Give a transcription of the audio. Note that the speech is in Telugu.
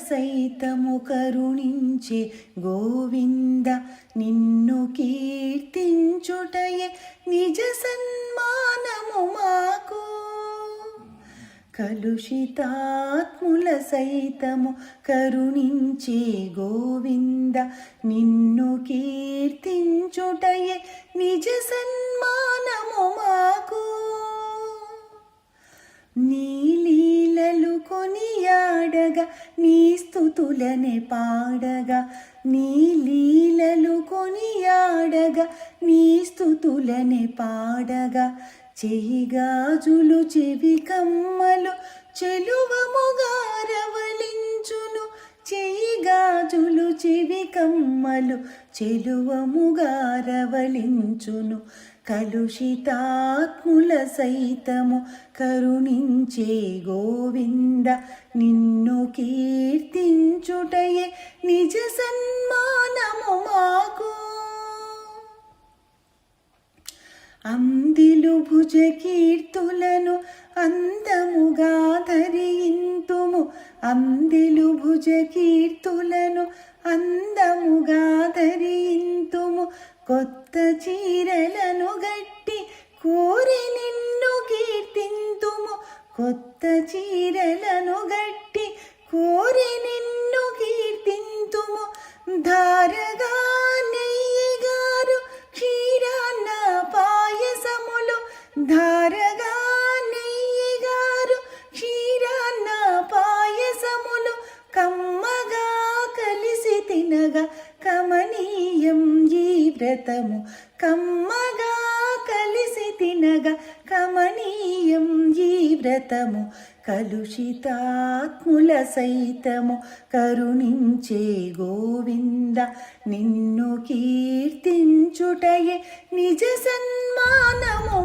సైతము కరుణించే గోవింద నిన్ను కీర్తించుటయే నిజ సన్మానము మాకు. కలుషితాత్ముల సైతము కరుణించే గోవింద నిన్ను కీర్తించుటయే నిజ సన్మానము మాకు. నీ లీలలు కొనియాడగా నీ స్తుతులనే పాడగా, నీ లీలలు కొనియాడగా నీ స్తుతులనే పాడగా, చెయ్యిగాజులు చెవి కమ్మలు చెలువముగా రవళించును, చెయ్యిగాజులు చెవి కమ్మలు చెలువముగా రవళించును. కలుషితాత్ముల సైతము కరుణించే గోవింద నిన్ను కీర్తించుటయే నిజ సన్మానము మాకు. అందిలు భుజ కీర్తులను అందముగా ధరింతుము, అందిలు భుజ కీర్తులను అందముగా ధరింతుము. కొత్త చీరలను గట్టి కోరి నిన్ను కీర్తింతుము, కొత్త చీరలను గట్టి కోరి నిన్ను కీర్తింతుము. ధారగా నెయ్యిగారు క్షీరాన్న పాయసములు, ధారగా నెయ్యిగారు క్షీరాన్న పాయసములు, కమ్మగా కలిసి తినగా కమనీయం ఈ వ్రతము, కమ్మగా కలిసి తినగా కమనీయం ఈ వ్రతము. కలుషితాత్ముల సైతము కరుణించే గోవింద నిన్ను కీర్తించుటయే నిజ సన్మానము.